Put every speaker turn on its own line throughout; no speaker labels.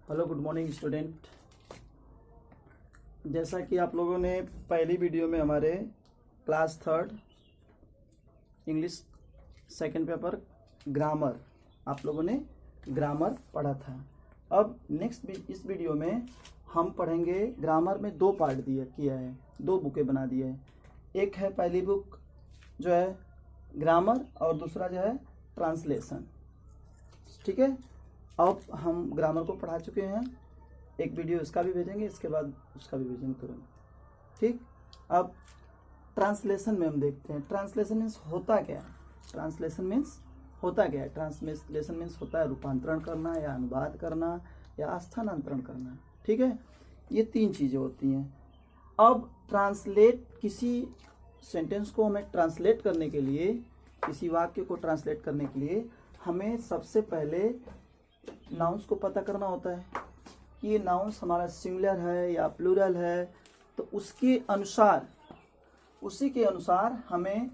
Hello good morning student. जैसा कि आप लोगों ने पहली वीडियो में हमारे class third English second paper grammar आप लोगों ने ग्रामर पढ़ा था। अब नेक्स्ट इस वीडियो में हम पढ़ेंगे ग्रामर में दो पार्ट किया है, दो बुकें बना दिए हैं। एक है पहली बुक जो है ग्रामर और दूसरा जो है ट्रांसलेशन। ठीक है, अब हम ग्रामर को पढ़ा चुके हैं, एक वीडियो इसका भी भेजेंगे, इसके बाद उसका भी भेजेंगे तुरंत। ठीक, अब ट्रांसलेशन में हम देखते हैं ट्रांसलेशन मीन्स होता क्या है। ट्रांसलेशन मीन्स होता क्या है? ट्रांसलेशन मीन्स होता है रूपांतरण करना या अनुवाद करना या स्थानांतरण करना। ठीक है, ये तीन चीज़ें होती हैं। अब ट्रांसलेट किसी सेंटेंस को हमें ट्रांसलेट करने के लिए, किसी वाक्य को ट्रांसलेट करने के लिए हमें सबसे पहले नाउन्स को पता करना होता है कि ये नाउन्स हमारा सिंगुलर है या प्लूरल है। तो उसके अनुसार, उसी के अनुसार हमें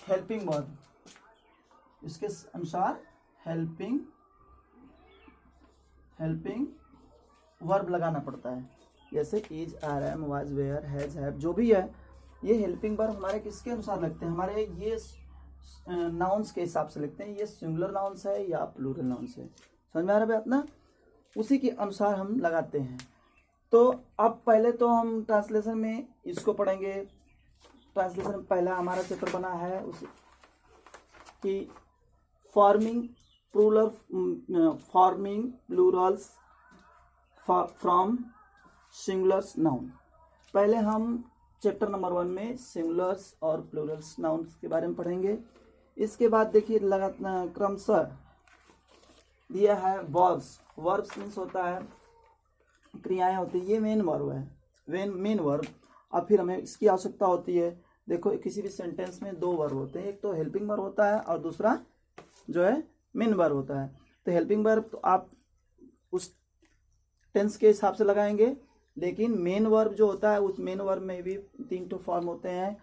हेल्पिंग वर्ब, इसके अनुसार हेल्पिंग वर्ब लगाना पड़ता है। जैसे is, are, am, was, were, has, have, जो भी है ये हेल्पिंग वर्ब हमारे किसके अनुसार लगते हैं? हमारे ये नाउन्स के हिसाब से लिखते हैं, ये सिंगुलर नाउन्स है या प्लूरल नाउन्स है। समझ में आ रहा है बात ना? उसी के अनुसार हम लगाते हैं। तो अब पहले तो हम ट्रांसलेशन में इसको पढ़ेंगे। ट्रांसलेशन पहला हमारा चैप्टर बना है उसी कि forming Plurals from singulars noun. पहले हम चैप्टर नंबर 1 में सिंगुलर्स और प्लूरल्स नाउन्स के बारे में पढ़ेंगे। इसके बाद देखिए क्रमशः दिया है वर्ब्स। वर्ब्स मीन्स होता है क्रियाएं होती है, ये मेन वर्ब है, मेन वर्ब। अब फिर हमें इसकी आवश्यकता होती है। देखो किसी भी सेंटेंस में दो वर्ब होते हैं, एक तो हेल्पिंग वर्ब होता है और दूसरा जो है मेन वर्ब होता है। तो हेल्पिंग वर्ब तो आप उस टेंस के हिसाब से लगाएंगे, लेकिन मेन वर्ब जो होता है उस मेन वर्ब में भी 3 फॉर्म होते हैं,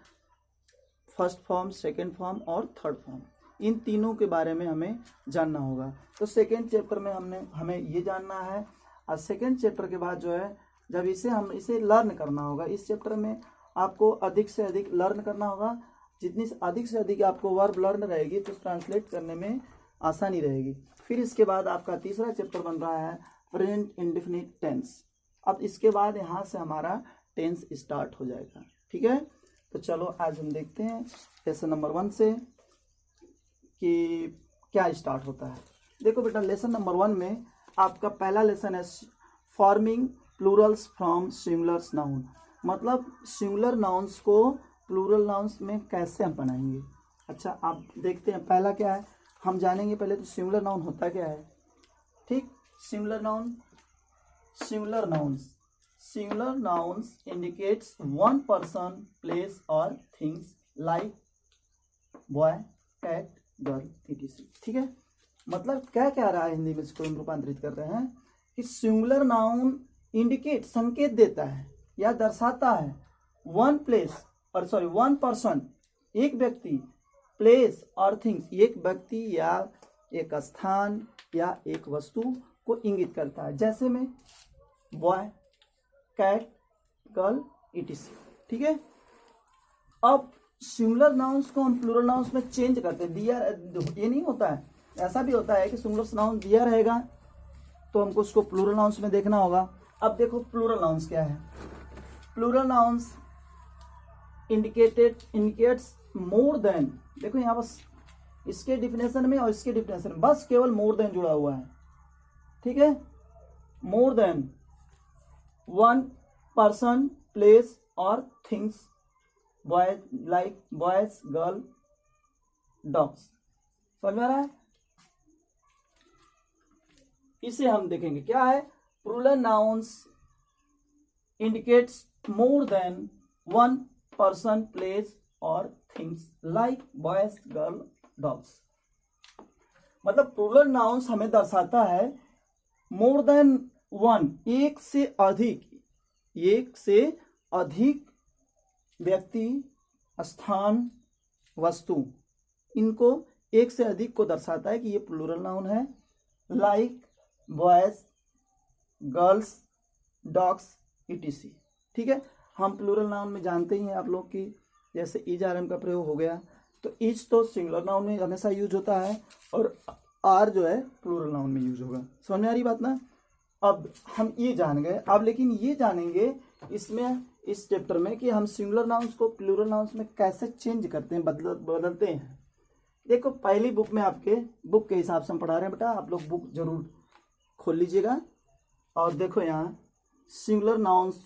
फर्स्ट फॉर्म, सेकेंड फॉर्म और थर्ड फॉर्म। इन तीनों के बारे में हमें जानना होगा। तो सेकेंड चैप्टर में हमें ये जानना है। और सेकेंड चैप्टर के बाद जो है जब इसे लर्न करना होगा, इस चैप्टर में आपको अधिक से अधिक लर्न करना होगा। जितनी अधिक से अधिक आपको वर्ब लर्न रहेगी तो ट्रांसलेट करने में आसानी रहेगी। फिर इसके बाद आपका तीसरा चैप्टर बन रहा है प्रेजेंट इंडेफिनिट टेंस। अब इसके बाद यहाँ से हमारा टेंस स्टार्ट हो जाएगा। ठीक है, तो चलो आज हम देखते हैं लेसन नंबर 1 से कि क्या स्टार्ट होता है। देखो बेटा, लेसन नंबर 1 में आपका पहला लेसन है forming Plurals from singulars noun. मतलब सिंगुलर नाउन्स को प्लूरल नाउन्स में कैसे हम बनाएंगे। अच्छा, आप देखते हैं पहला क्या है, हम जानेंगे पहले तो सिंगुलर नाउन होता क्या है। ठीक, singular nouns indicates one person, place और things like boy, cat, girl, etc। ठीक है, मतलब क्या कह रहा है हिंदी में, इसको हम रूपांतरित कर रहे हैं कि सिंगुलर नाउन इंडिकेट, संकेत देता है या दर्शाता है वन पर्सन, एक व्यक्ति, प्लेस और थिंग्स, एक व्यक्ति या एक स्थान या एक वस्तु को इंगित करता है। जैसे में बॉय, कैट, गर्ल, etc। ठीक है, अब सिंगुलर नाउन्स को हम प्लूरल नाउन्स में चेंज करते हैं। दिया ये नहीं होता है, ऐसा भी होता है कि सिंगुलर नाउन दिया रहेगा तो हमको उसको प्लूरल नाउन्स में देखना होगा। अब देखो प्लूरल नाउन्स क्या है। Plural nouns indicates more than. देखो यहाँ बस इसके डिफिनेशन में और इसके डिफिनेशन में बस केवल मोर देन जुड़ा हुआ है। ठीक है, more than one person, place और things, boy like boys, girl, dogs. समझ में आ रहा है? इसे हम देखेंगे क्या है। Plural nouns indicates more than one person, place और things like boys, girl, dogs. मतलब प्लूरल नाउन्स हमें दर्शाता है मोर देन वन, एक से अधिक व्यक्ति, स्थान, वस्तु, इनको एक से अधिक को दर्शाता है कि ये प्लूरल नाउन है। Like boys, girls, dogs, etc। ठीक है, हम प्लूरल नाउन में जानते ही हैं आप लोग की जैसे इज आर एम का प्रयोग हो गया, तो इज तो सिंगुलर नाउन में हमेशा यूज होता है और आर जो है प्लूरल नाउन में यूज होगा। समझ में आ रही बात ना। अब हम ये जान गए, अब लेकिन ये जानेंगे इसमें इस चैप्टर में कि हम सिंगुलर नाउन्स को प्लूरल नाउन्स में कैसे चेंज करते हैं, बदलते हैं। देखो पहली बुक में आपके बुक के हिसाब से हम पढ़ा रहे हैं बेटा, आप लोग बुक जरूर खोल लीजिएगा और देखो यहाँ सिंगुलर नाउन्स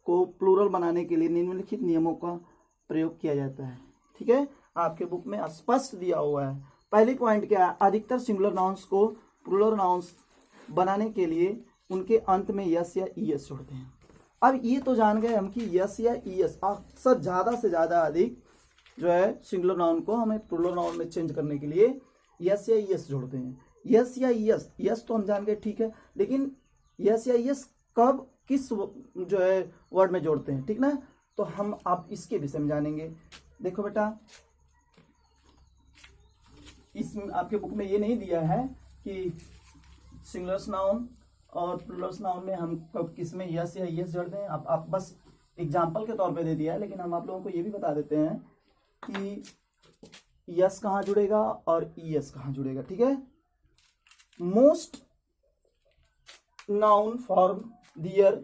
को प्लूरल बनाने के लिए निम्नलिखित नियमों का प्रयोग किया जाता है। ठीक है, आपके बुक में स्पष्ट दिया हुआ है। पहली पॉइंट क्या है, अधिकतर सिंगुलर नाउन्स को प्लूरल नाउन्स बनाने के लिए उनके अंत में यस या ईएस जोड़ते हैं। अब ये तो जान गए हम कि यस या ईएस अक्सर ज़्यादा से ज़्यादा अधिक जो है सिंगुलर नाउन को हमें प्लूरल नाउन में चेंज करने के लिए यस या ईएस जोड़ते हैं। यस या ईएस, यस तो हम जान गए ठीक है, लेकिन यस या ईएस कब किस जो है वर्ड में जोड़ते हैं, ठीक ना। तो हम आप इसके विषय में जानेंगे। देखो बेटा इसमें आपके बुक में ये नहीं दिया है कि सिंगुलर नाउन और प्लूरल नाउन में हम कब किस में यस या ईएस जोड़ते हैं। आप बस एग्जाम्पल के तौर पे दे दिया है, लेकिन हम आप लोगों को ये भी बता देते हैं कि यस कहाँ जुड़ेगा और ईएस कहाँ जुड़ेगा। ठीक है, most noun form their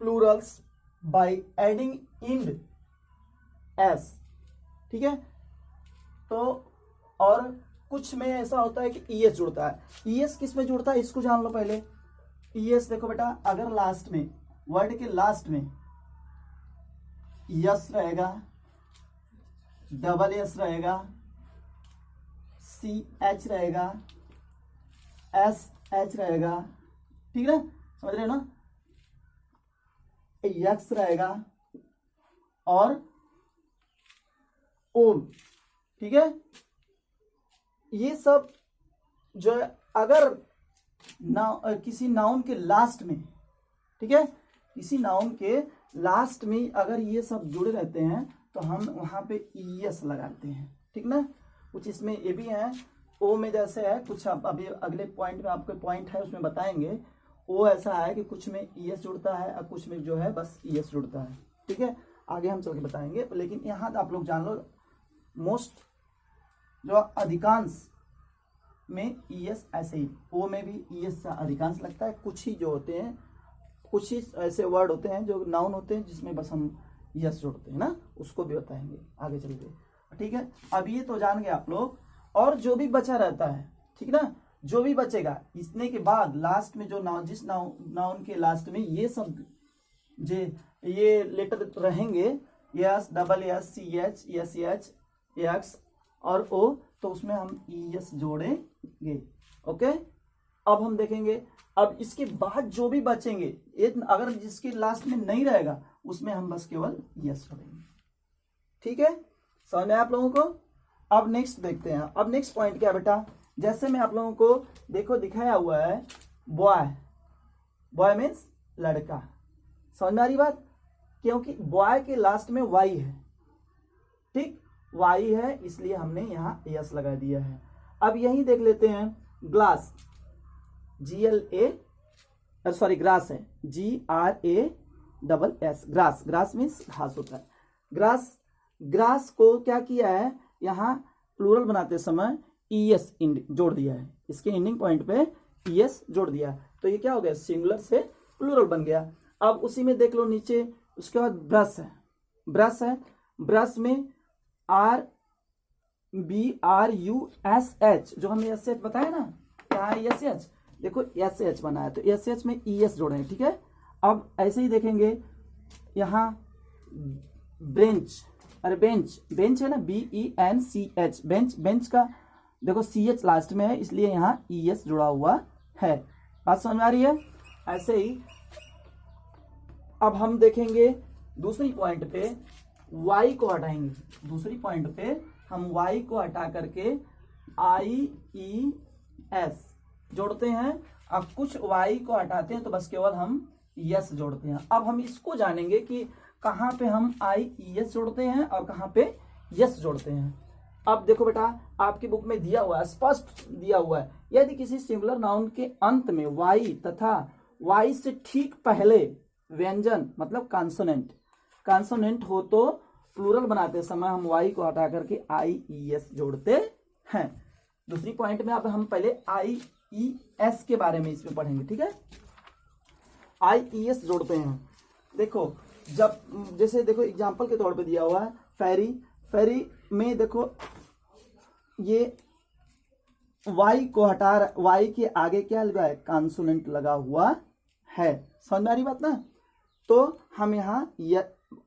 plurals by adding end S. ठीक है, तो और कुछ में ऐसा होता है कि ईएस जुड़ता है। ईएस किस में जुड़ता है इसको जान लो पहले। ईएस देखो बेटा, अगर लास्ट में वर्ड के लास्ट में यस रहेगा, डबल एस रहेगा, सी एच रहेगा, एस एच रहेगा, ठीक है ना, समझ रहे हो ना, यक्स रहेगा और ओम। ठीक है, ये सब जो है अगर किसी नाउन के लास्ट में, ठीक है, किसी नाउन के लास्ट में अगर ये सब जुड़े रहते हैं तो हम वहां पे ईएस लगाते हैं। ठीक ना, कुछ इसमें ये भी है, ओ में जैसे है कुछ, अभी अगले पॉइंट में आपके पॉइंट है उसमें बताएंगे। ओ ऐसा है कि कुछ में ईएस जुड़ता है और कुछ में जो है बस ईएस जुड़ता है। ठीक है, आगे हम चल के बताएंगे, लेकिन यहाँ आप लोग जान लो मोस्ट जो अधिकांश में ईएस ऐसे ही, ओ में भी ईएस का अधिकांश लगता है। कुछ ही जो होते हैं, कुछ ही ऐसे वर्ड होते हैं जो नाउन होते हैं जिसमें बस हम यस जोड़ते हैं ना, उसको भी बताएंगे आगे चल के। ठीक है, अब ये तो जान गए आप लोग। और जो भी बचा रहता है, ठीक ना, जो भी बचेगा इसने के बाद लास्ट में जो नाउन, जिस नाउन के लास्ट में ये सब ये लेटर रहेंगे, S, double S, C H, S H, X और ओ, तो उसमें हम ईएस जोड़ेंगे। ओके, अब हम देखेंगे अब इसके बाद जो भी बचेंगे, अगर जिसके लास्ट में नहीं रहेगा उसमें हम बस केवल यस जोड़ेंगे। ठीक है, समझ में आप लोगों को। अब नेक्स्ट देखते हैं। अब नेक्स्ट पॉइंट क्या बेटा, जैसे मैं आप लोगों को देखो दिखाया हुआ है बॉय, बॉय मीन्स लड़का। समझ में आ रही बात, क्योंकि बॉय के लास्ट में वाई है, ठीक, वाई है, इसलिए हमने यहाँ यस लगा दिया है। अब यही देख लेते हैं ग्लास, GLA, सॉरी ग्रास है, GRASS, ग्रास, ग्रास मीन्स घास होता है। ग्रास, ग्रास को क्या किया है, यहाँ प्लूरल बनाते समय ईएस जोड़ दिया है, इसके एंडिंग पॉइंट पे ईएस जोड़ दिया है, तो ये क्या हो गया, सिंगुलर से प्लूरल बन गया। अब उसी में देख लो नीचे, उसके बाद ब्रश है, ब्रश है, ब्रश में RBRUSH, जो हमने SH बताया ना, क्या है SH, देखो SH बना है, तो SH में ES जोड़े हैं। ठीक है, अब ऐसे ही देखेंगे यहाँ बेंच, अरे बेंच, बेंच है ना, BENCH, बेंच, बेंच का देखो CH लास्ट में है, इसलिए यहाँ ES जुड़ा हुआ है। बात समझ में आ रही है। ऐसे ही अब हम देखेंगे दूसरी पॉइंट पे y को हटाएंगे, दूसरी पॉइंट पे हम y को हटा करके IES जोड़ते हैं। अब कुछ y को हटाते हैं तो बस केवल हम यस जोड़ते हैं। अब हम इसको जानेंगे कि कहाँ पे हम IES जोड़ते हैं और कहाँ पे यस जोड़ते हैं। अब देखो बेटा, आपकी बुक में दिया हुआ है, स्पष्ट दिया हुआ है, यदि किसी सिंगुलर नाउन के अंत में वाई तथा वाई से ठीक पहले व्यंजन मतलब कॉन्सोनेंट हो तो प्लूरल बनाते समय हम वाई को हटा करके आई ई एस जोड़ते हैं। दूसरी पॉइंट में अब हम पहले आई ई एस के बारे में इसमें पढ़ेंगे, ठीक है। आई ई एस जोड़ते हैं। देखो, जब जैसे देखो एग्जाम्पल के तौर पे दिया हुआ है फेरी में देखो ये वाई को हटा, वाई के आगे क्या लगा है, कॉन्सोनेंट लगा हुआ है। समझ में आ रही बात ना। तो हम यहाँ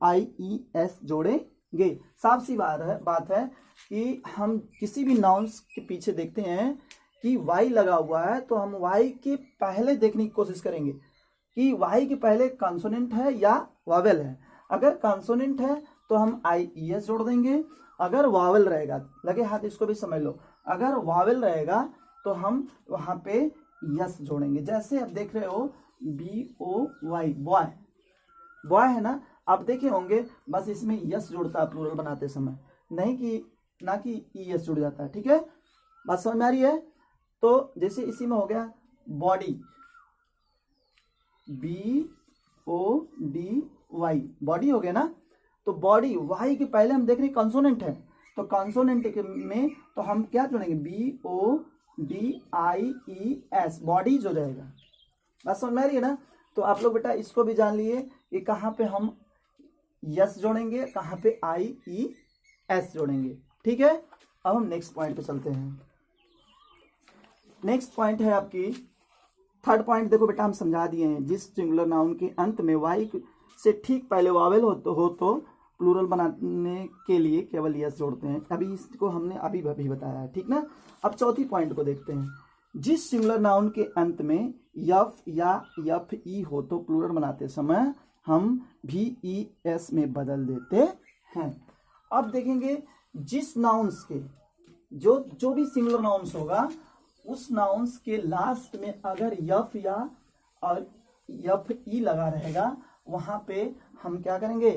आई ई एस जोड़ेंगे। साफ सी बात है कि हम किसी भी नाउन्स के पीछे देखते हैं कि वाई लगा हुआ है तो हम वाई के पहले देखने की कोशिश करेंगे कि वाई के पहले कॉन्सोनेंट है या वावेल है। अगर कॉन्सोनेंट है तो हम आई ई एस जोड़ देंगे, अगर वावेल रहेगा, लगे हाथ इसको भी समझ लो, अगर वावेल रहेगा तो हम वहां पे यस जोड़ेंगे। जैसे अब देख रहे हो बी ओ वाई, बॉय है ना। आप देखे होंगे बस इसमें यस जुड़ता है प्लूरल बनाते समय, नहीं कि ना कि ई एस जुड़ जाता है, ठीक है। बात समझ में आ रही है। तो जैसे इसी में हो गया body, B O D Y, body हो गया ना। तो बॉडी वाई के पहले हम देख रहे हैं कॉन्सोनेंट है, तो कॉन्सोनेंट में तो हम क्या जोड़ेंगे, B O D I E S, body जो जाएगा। बात समझ में आ रही है ना। तो आप लोग बेटा इसको भी जान लिए कि कहाँ पे हम यस जोड़ेंगे, कहाँ पे आई ई एस जोड़ेंगे, ठीक है। अब हम नेक्स्ट पॉइंट पे चलते हैं। नेक्स्ट पॉइंट है आपकी थर्ड पॉइंट। देखो बेटा, हम समझा दिए हैं जिस सिंगुलर नाउन के अंत में वाई से ठीक पहले वावेल हो तो प्लूरल बनाने के लिए केवल यस जोड़ते हैं। अभी इसको हमने अभी बताया है, ठीक ना। अब चौथी पॉइंट को देखते हैं। जिस सिंगुलर नाउन के अंत में यफ या यफ ई हो तो प्लूरल बनाते समय हम भी ई एस में बदल देते हैं। अब देखेंगे जिस नाउन्स के जो भी सिंगुलर नाउन्स होगा उस नाउन्स के लास्ट में अगर यफ या और यफ ई लगा रहेगा, वहां पे हम क्या करेंगे,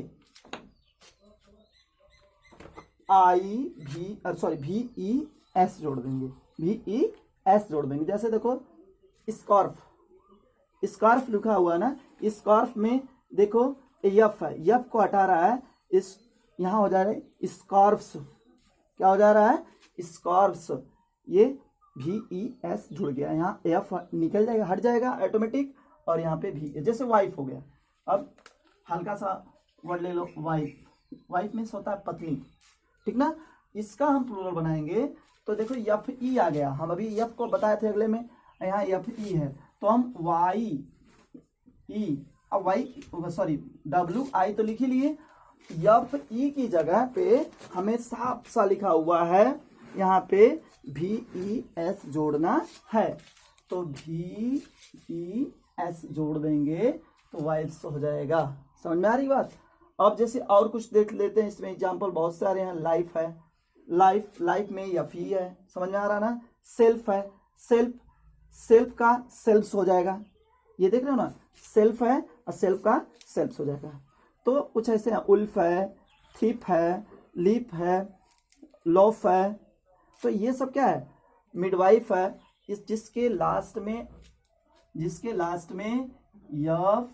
भी ई एस जोड़ देंगे, भी ई एस जोड़ देंगे। जैसे देखो स्कार्फ लिखा हुआ है ना, स्कार्फ में देखो यफ है, यफ को हटा रहा है, इस यहां हो जा रहा है स्कार्फ्स, क्या हो जा रहा है, स्कार्फ्स, ये भी ई एस जुड़ गया, यहाँ एफ निकल जाएगा, हट जाएगा ऑटोमेटिक, और यहाँ पे भी, जैसे वाइफ हो गया। अब हल्का सा वर्ड ले लो, वाइफ में होता है पत्नी, ठीक ना। इसका हम प्लूरल बनाएंगे तो देखो यफ ई आ गया, हम अभी यफ को बताए थे अगले में, यहाँ यफ ई है तो हम वाई ई, अब डब्ल्यू आई तो लिख ही लिए, यफ ई की जगह पे हमें साफ सा लिखा हुआ है यहाँ पे भी ई एस जोड़ना है, तो भी ई एस जोड़ देंगे तो वाइफ हो जाएगा। समझ में आ रही बात। अब जैसे और कुछ देख लेते हैं, इसमें एग्जांपल बहुत सारे हैं। लाइफ है, लाइफ में यफ ई है, समझ में आ रहा ना। सेल्फ है, सेल्फ का सेल्फ्स हो जाएगा, ये देख रहे हो ना, सेल्फ है और सेल्फ का सेल्फ्स हो जाएगा। तो कुछ ऐसे हैं, उल्फ है, थिप है, लीप है, लॉफ है, तो ये सब क्या है, मिडवाइफ है। जिसके लास्ट में यफ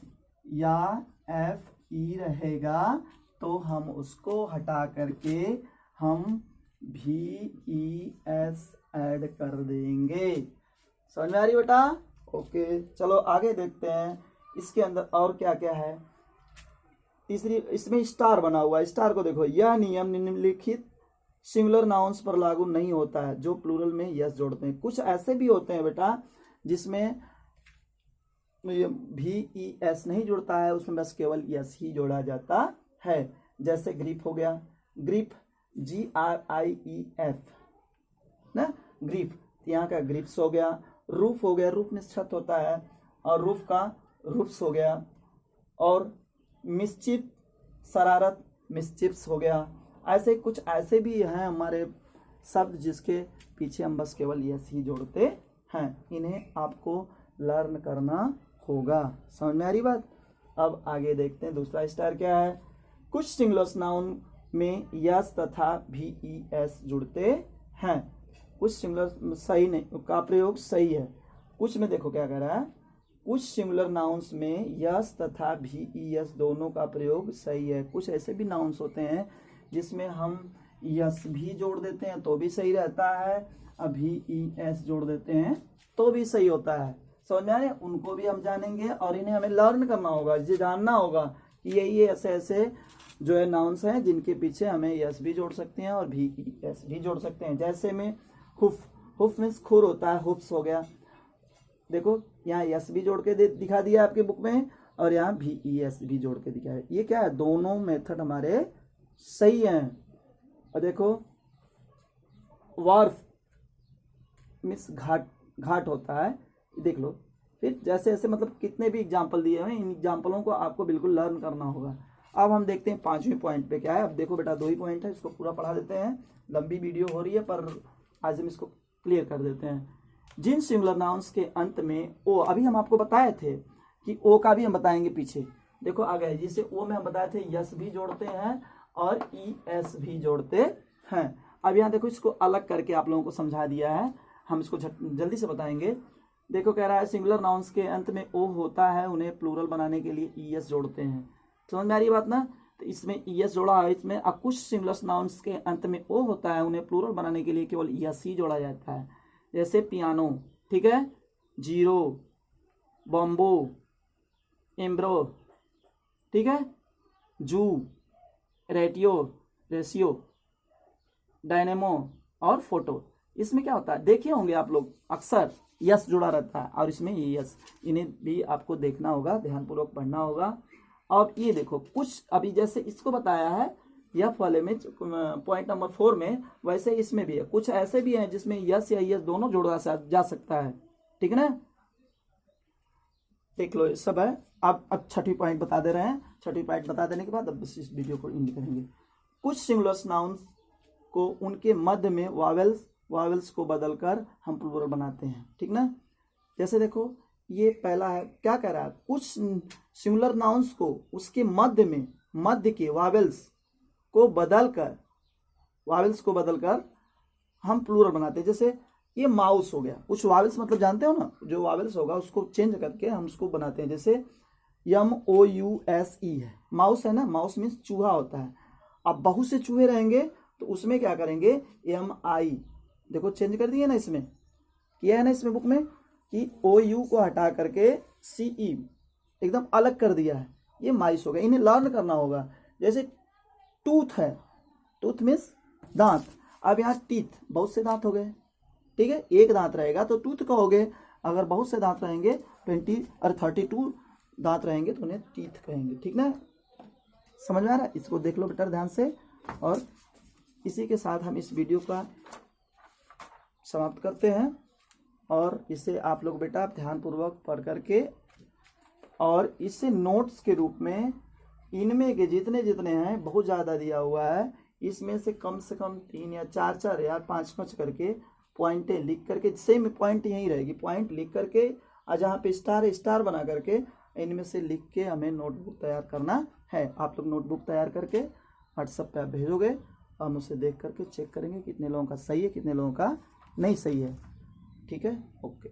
या एफ ई रहेगा तो हम उसको हटा करके हम भी ई एस ऐड कर देंगे। समझ में आ रही बेटा। ओके, चलो आगे देखते हैं इसके अंदर और क्या क्या है। तीसरी, इसमें स्टार बना हुआ है, स्टार को देखो, यह नियम निम्नलिखित सिंगुलर नाउन्स पर लागू नहीं होता है जो प्लूरल में यस जोड़ते हैं। कुछ ऐसे भी होते हैं बेटा जिसमें भी ई एस नहीं जुड़ता है, उसमें बस केवल यस ही जोड़ा जाता है। जैसे ग्रिप हो गया, ग्रिप GRIEF ना, ग्रिप, यहाँ का ग्रिप्स हो गया। रूफ हो गया, रूफ में छत होता है, और रूफ का रूफ्स हो गया। और मिस्चिफ, शरारत, मिस्चिफ्स हो गया। ऐसे कुछ ऐसे भी हैं हमारे शब्द जिसके पीछे हम बस केवल यस ही जोड़ते हैं, इन्हें आपको लर्न करना होगा। समझ में आ रही बात। अब आगे देखते हैं दूसरा स्टार क्या है। कुछ सिंगुलर नाउन में यस तथा VES जुड़ते हैं। कुछ सिंगुलर सही नहीं का प्रयोग सही है, कुछ में देखो क्या कह रहा है, कुछ सिंगुलर नाउन्स में यस तथा VES दोनों का प्रयोग सही है। कुछ ऐसे भी नाउन्स होते हैं जिसमें हम यस भी जोड़ देते हैं तो भी सही रहता है, और VES जोड़ देते हैं तो भी सही होता है। समझ में आ रहा है? उनको भी हम जानेंगे और इन्हें हमें लर्न करना होगा, ये जानना होगा कि ये ऐसे ऐसे जो है नाउन्स हैं जिनके पीछे हमें यस भी जोड़ सकते हैं और VES भी जोड़ सकते हैं। जैसे में हुफ, हुफ मीन्स खुर होता है, हुफ्स हो गया। देखो यहाँ यस भी जोड़ के दिखा दिया आपके बुक में और यहाँ VES भी जोड़ के दिखा है। ये क्या है, दोनों मेथड हमारे सही हैं। और देखो वार्फ मीन्स घाट, घाट होता है, देख लो। फिर जैसे ऐसे मतलब कितने भी एग्जाम्पल दिए हैं, इन एग्जाम्पलों को आपको बिल्कुल लर्न करना होगा। अब हम देखते हैं 5वें पॉइंट पे क्या है। अब देखो बेटा 2 ही पॉइंट है, इसको पूरा पढ़ा देते हैं, लंबी वीडियो हो रही है पर आज हम इसको क्लियर कर देते हैं। जिन सिंगुलर नाउन्स के अंत में ओ, अभी हम आपको बताए थे कि ओ का भी हम बताएंगे पीछे, देखो आ गया। जिसे ओ में हम बताए थे यस भी जोड़ते हैं और ES भी जोड़ते हैं। अब यहाँ देखो इसको अलग करके आप लोगों को समझा दिया है, हम इसको जल्दी से बताएंगे। देखो कह रहा है सिंगुलर नाउन्स के अंत में ओ होता है, उन्हें प्लूरल बनाने के लिए ES जोड़ते हैं। समझ में आ रही बात ना? तो इसमें ES जोड़ा है इसमें। अब कुछ सिंगुलर नाउन्स के अंत में ओ होता है, उन्हें प्लूरल बनाने के लिए केवल ES ही जोड़ा जाता है। जैसे पियानो, ठीक है, जीरो, बॉम्बो, एम्ब्रो, ठीक है, जू, रेडियो, रेशियो, डायनेमो और फोटो। इसमें क्या होता है, देखे होंगे आप लोग, अक्सर यस जुड़ा रहता है और इसमें यस, इन्हें भी आपको देखना होगा, ध्यानपूर्वक पढ़ना होगा। अब ये देखो कुछ अभी जैसे इसको बताया है यह वाले में पॉइंट नंबर 4 में, वैसे इसमें भी है। कुछ ऐसे भी हैं जिसमें यस या यस दोनों जोड़ा जा सकता है, ठीक है ना? देख लो ये सब है। अब 6वीं पॉइंट बता दे रहे हैं। 6वीं पॉइंट बता देने के बाद अब इस वीडियो को एंड करेंगे। कुछ सिंगुलर नाउन्स को उनके मध्य में वावेल्स को बदलकर हम प्लूरल बनाते हैं, ठीक ना? जैसे देखो ये पहला है, क्या कह रहा है, कुछ सिंगुलर नाउन्स को उसके मध्य में, मध्य के वावेल्स को बदलकर हम प्लूरल बनाते हैं। जैसे ये माउस हो गया, कुछ वावेल्स मतलब जानते हो ना, जो वावेल्स होगा उसको चेंज करके हम उसको बनाते हैं। जैसे MOUSE है, माउस है ना, माउस मीन्स चूहा होता है। अब बहुत से चूहे रहेंगे तो उसमें क्या करेंगे, MI, देखो चेंज कर दिए ना, इसमें किया है ना, इसमें बुक में कि OU को हटा करके CE एकदम अलग कर दिया है। ये माइस हो गया, इन्हें लर्न करना होगा। जैसे टूथ है, टूथ मीन्स दांत। अब यहाँ टीथ, बहुत से दांत हो गए, ठीक है, एक दांत रहेगा तो टूथ कहोगे, अगर बहुत से दांत रहेंगे 20 और 32 दांत रहेंगे तो उन्हें टीथ कहेंगे, ठीक ना? समझ में आ रहा है? इसको देख लो बेटा ध्यान से। और इसी के साथ हम इस वीडियो का समाप्त करते हैं और इसे आप लोग बेटा ध्यानपूर्वक पढ़ करके और इसे नोट्स के रूप में, इनमें के जितने हैं, बहुत ज़्यादा दिया हुआ है, इसमें से कम 3 या 4 या 5 करके पॉइंटें लिख करके, सेम पॉइंट यहीं रहेगी, पॉइंट लिख करके और जहाँ पे स्टार है स्टार बना करके इनमें से लिख के हमें नोटबुक तैयार करना है। आप लोग नोटबुक तैयार करके व्हाट्सएप पे आप भेजोगे, हम उसे देख करके चेक करेंगे कितने लोगों का सही है, कितने लोगों का नहीं सही है, ठीक है? ओके।